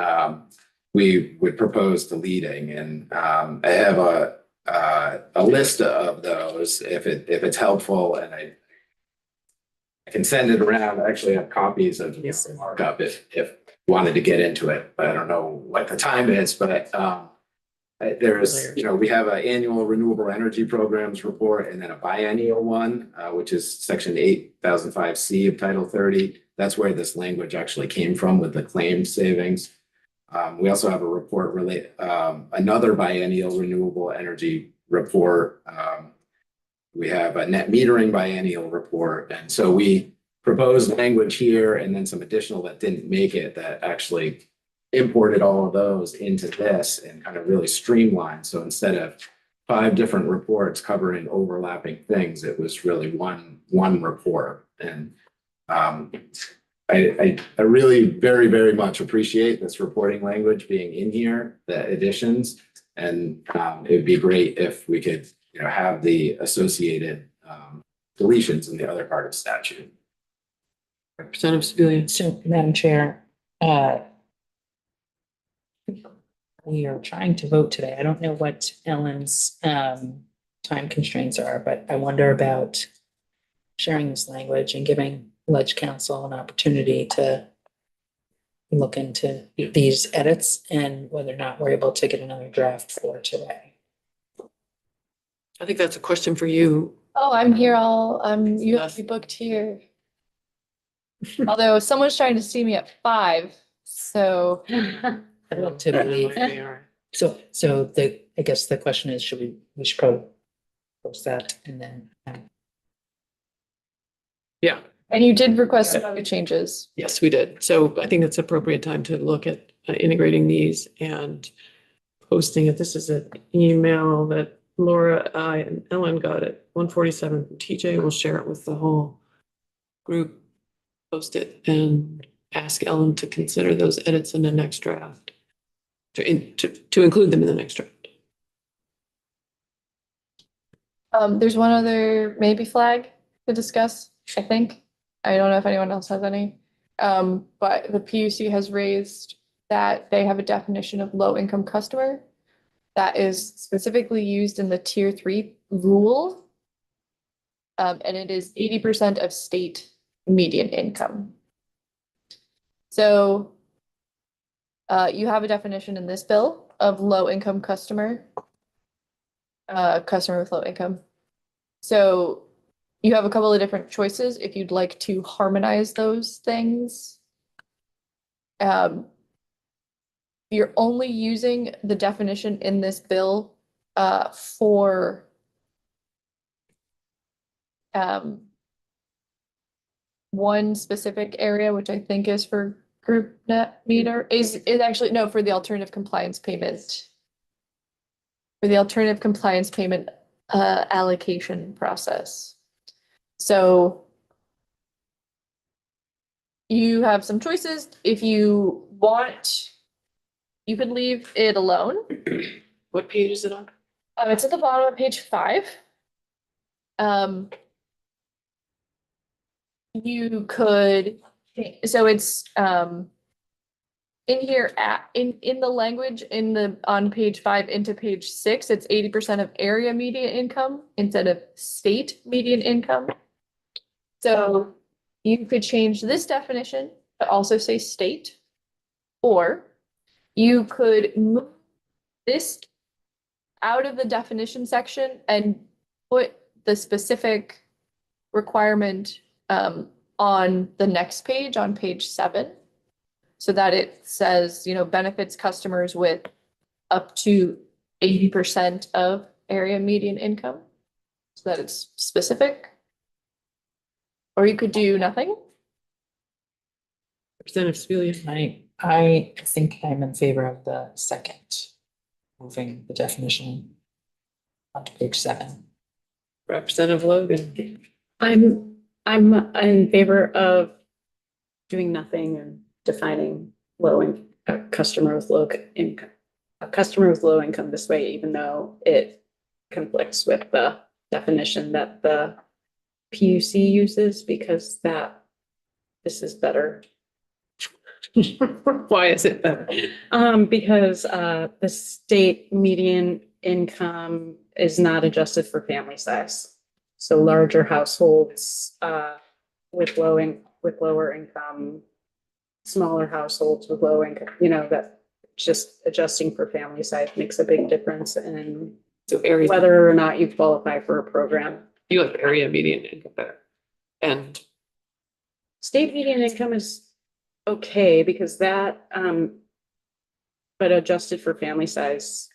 we would propose deleting. And I have a list of those if it's helpful, and I can send it around. I actually have copies of the markup if you wanted to get into it, but I don't know what the time is, but we have an annual renewable energy programs report and then a biennial one, which is section 8005C of Title 30. That's where this language actually came from with the claim savings. We also have a report another biennial renewable energy report. We have a net metering biennial report. And so we proposed language here and then some additional that didn't make it, that actually imported all of those into this and kind of really streamlined. So instead of 5 different reports covering overlapping things, it was really one report. And I really very, very much appreciate this reporting language being in here, the additions, and it would be great if we could have the associated deletions in the other part of statute. Representative Sibilia. So, Madam Chair, we are trying to vote today. I don't know what Ellen's time constraints are, but I wonder about sharing this language and giving Ledge Council an opportunity to look into these edits and whether or not we're able to get another draft for today. I think that's a question for you. Oh, I'm here you have to be booked here. Although someone's trying to see me at 5, so. I'd love to believe. So I guess the question is, we should probably post that and then. Yeah. And you did request some changes. Yes, we did. So I think it's appropriate time to look at integrating these and posting it. This is an email that Laura, I, and Ellen got at 1:47 from TJ. We'll share it with the whole group. Post it and ask Ellen to consider those edits in the next draft. To include them in the next draft. There's one other maybe flag to discuss, I think. I don't know if anyone else has any. But the PUC has raised that they have a definition of low income customer that is specifically used in the tier 3 rule. And it is 80% of state median income. So you have a definition in this bill of low income customer, customer with low income. So you have a couple of different choices if you'd like to harmonize those things. You're only using the definition in this bill for one specific area, which I think is for group net meter, is actually, no, for the alternative compliance payment. For the alternative compliance payment allocation process. So you have some choices. If you want, you could leave it alone. What page is it on? It's at the bottom of page 5. You could, so it's in here in the language on page 5 into page 6, it's 80% of area median income instead of state median income. So you could change this definition to also say state, or you could move this out of the definition section and put the specific requirement on the next page, on page 7, so that it says, you know, benefits customers with up to 80% of area median income, so that it's specific. Or you could do nothing. Representative Spillier. I think I'm in favor of the second, moving the definition onto page 7. Representative Logan. I'm in favor of doing nothing and defining a customer with low income. A customer with low income this way, even though it conflicts with the definition that the PUC uses, because this is better. Why is it better? Because the state median income is not adjusted for family size. So larger households with lower income, smaller households with low income, you know, that just adjusting for family size makes a big difference in whether or not you qualify for a program. You like area median income better. And State median income is okay because that, but adjusted for family size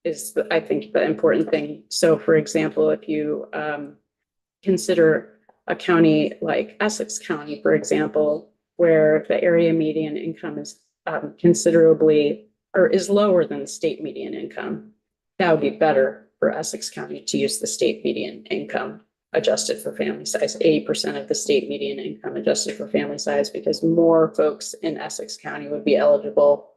is, I think, the important thing. So for example, if you consider a county like Essex County, for example, where the area median income is considerably or is lower than the state median income, that would be better for Essex County to use the state median income adjusted for family size, 80% of the state median income adjusted for family size, because more folks in Essex County would be eligible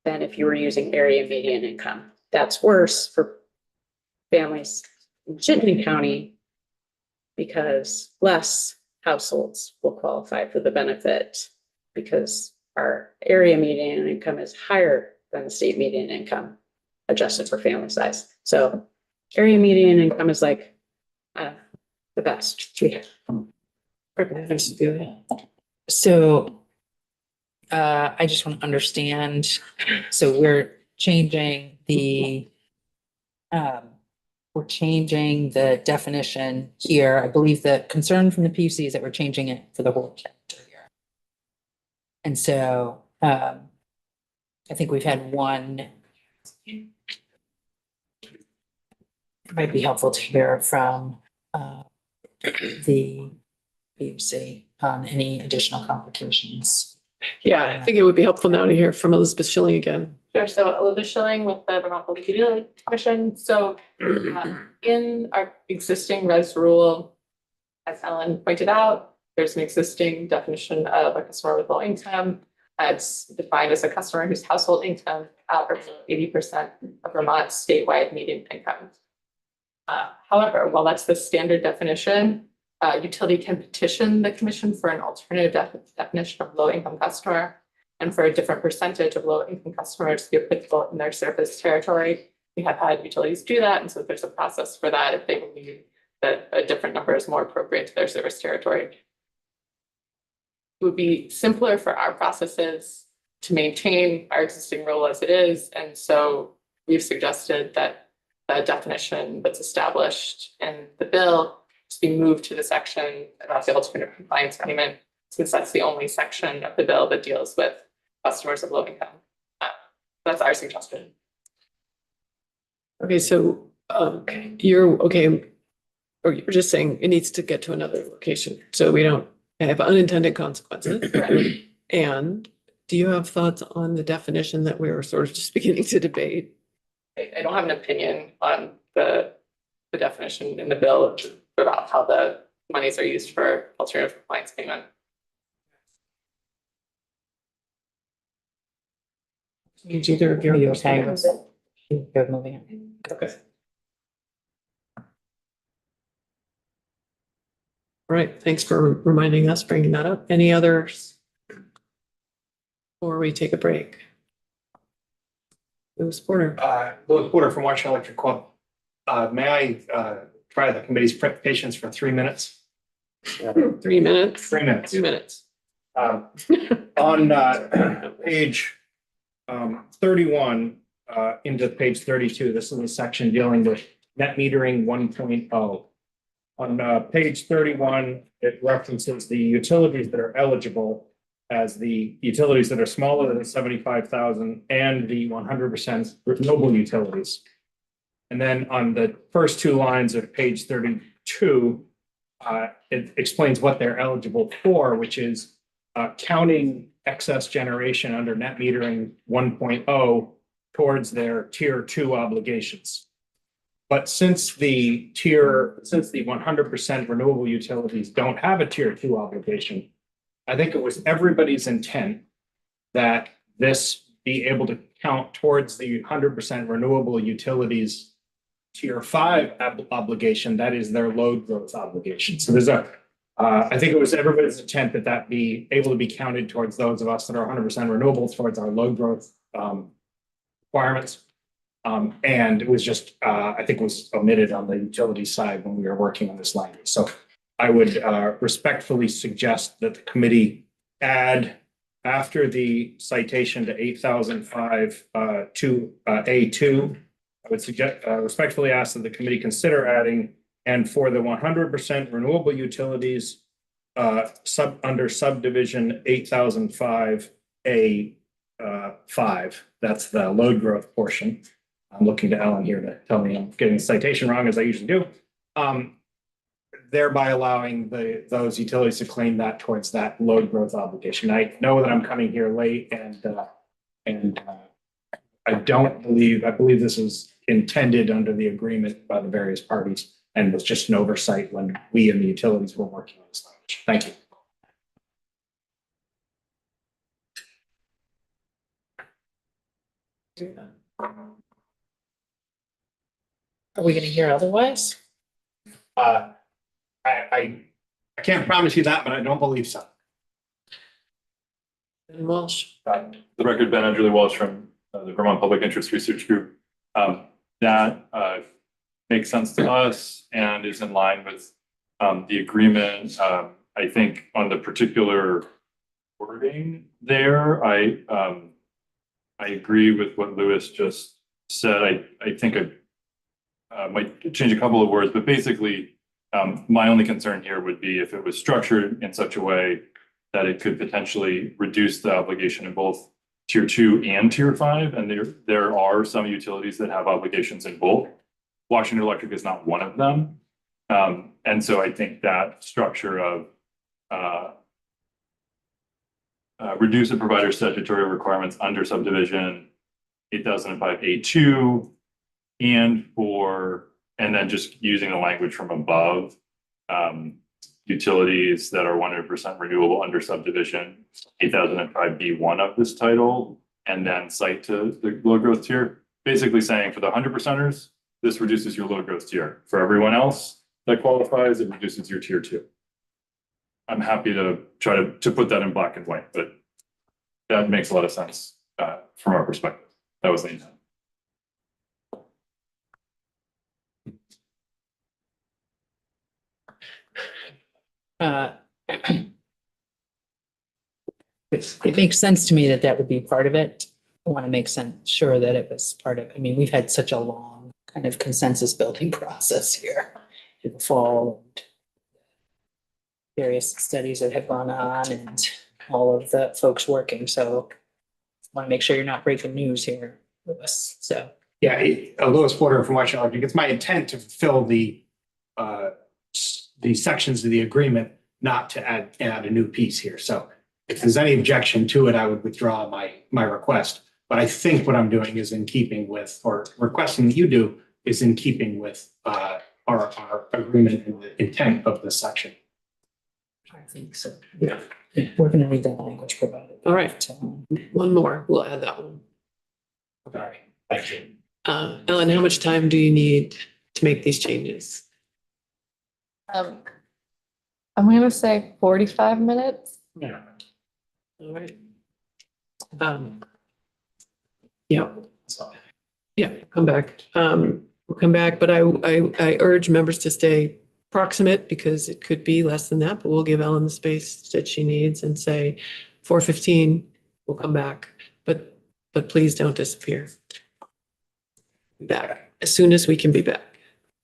than if you were using area median income. That's worse for families in Chittenden County because less households will qualify for the benefit because our area median income is higher than the state median income adjusted for family size. So area median income is like the best. So I just want to understand, so we're changing the definition here. I believe the concern from the PUC is that we're changing it for the whole chapter here. And so I think we've had one. It might be helpful to hear from the PUC on any additional complications. yeah, I think it would be helpful now to hear from Elizabeth Schilling again. Sure, so Elizabeth Schilling with the Vermont Public Utility Commission. So in our existing res rule, as Ellen pointed out, there's an existing definition of a customer with low income. It's defined as a customer whose household income averages 80% of Vermont's statewide median income. However, while that's the standard definition, utility can petition the commission for an alternative definition of low income customer and for a different percentage of low income customers to be applicable in their service territory. We have had utilities do that, and so there's a process for that if they believe that a different number is more appropriate to their service territory. It would be simpler for our processes to maintain our existing rule as it is, and so we've suggested that the definition that's established in the bill to be moved to the section about the alternative compliance payment, since that's the only section of the bill that deals with customers of low income. That's our suggestion. Okay, so you're okay, or you're just saying it needs to get to another location, so we don't have unintended consequences. And do you have thoughts on the definition that we were sort of just beginning to debate? I don't have an opinion on the definition in the bill about how the monies are used for alternative compliance payment. Needs either of your. Are you okay with it? Good, moving on. Okay. All right, thanks for reminding us, bringing that up. Any others? Before we take a break? Lewis Porter. Lewis Porter from Washington Electric Co-op. May I try the committee's patience for 3 minutes? 3 minutes? 3 minutes. 2 minutes. On page 31 into page 32, this is the section dealing with net metering 1.0. On page 31, it references the utilities that are eligible as the utilities that are smaller than 75,000 and the 100% renewable utilities. And then on the first 2 lines of page 32, it explains what they're eligible for, which is counting excess generation under net metering 1.0 towards their tier 2 obligations. But since the 100% renewable utilities don't have a tier 2 obligation, I think it was everybody's intent that this be able to count towards the 100% renewable utilities tier 5 obligation, that is their load growth obligation. So there's I think it was everybody's intent that that be able to be counted towards those of us that are 100% renewables towards our load growth requirements. And it was just, I think it was omitted on the utility side when we were working on this language. So I would respectfully suggest that the committee add after the citation to 8005 to A2, I would suggest respectfully ask that the committee consider adding and for the 100% renewable utilities under subdivision 8005 A5, that's the load growth portion. I'm looking to Ellen here to tell me I'm getting the citation wrong as I usually do. Thereby allowing those utilities to claim that towards that load growth obligation. I know that I'm coming here late and I believe this is intended under the agreement by the various parties and was just an oversight when we and the utilities were working on this language. Thank you. Are we gonna hear otherwise? I can't promise you that, but I don't believe so. Ben Walsh. The record, Ben Andrew Walsh from the Vermont Public Interest Research Group. That makes sense to us and is in line with the agreement. I think on the particular wording there, I agree with what Lewis just said. I think I might change a couple of words, but basically my only concern here would be if it was structured in such a way that it could potentially reduce the obligation in both tier 2 and tier 5. And there are some utilities that have obligations in both. Washington Electric is not one of them. And so I think that structure of reduce the provider statutory requirements under subdivision 8005A2, and then just using the language from above, utilities that are 100% renewable under subdivision, 8005B1 of this title, and then cite to the low growth tier, basically saying for the 100%ers, this reduces your low growth tier. For everyone else that qualifies, it reduces your tier 2. I'm happy to try to put that in black and white, but that makes a lot of sense from our perspective. That was the intent. It makes sense to me that that would be part of it. I want to make sure that it was part of, I mean, we've had such a long kind of consensus building process here in the fall. And various studies that have gone on and all of the folks working, so I want to make sure you're not breaking news here with us, so. Yeah, Louis Porter from Washington Electric, it's my intent to fill the sections of the agreement, not to add a new piece here. So if there's any objection to it, I would withdraw my request. But I think what I'm doing is in keeping with, or requesting that you do, is in keeping with our agreement and the intent of this section. I think so. Yeah. We're gonna read that language provided. All right. One more, we'll add that one. All right, thank you. Ellen, how much time do you need to make these changes? I'm gonna say 45 minutes. Yeah. All right. Yeah. Yeah, come back. We'll come back, but I urge members to stay proximate because it could be less than that, but we'll give Ellen the space that she needs and say 4:15, we'll come back, but please don't disappear. Back as soon as we can be back.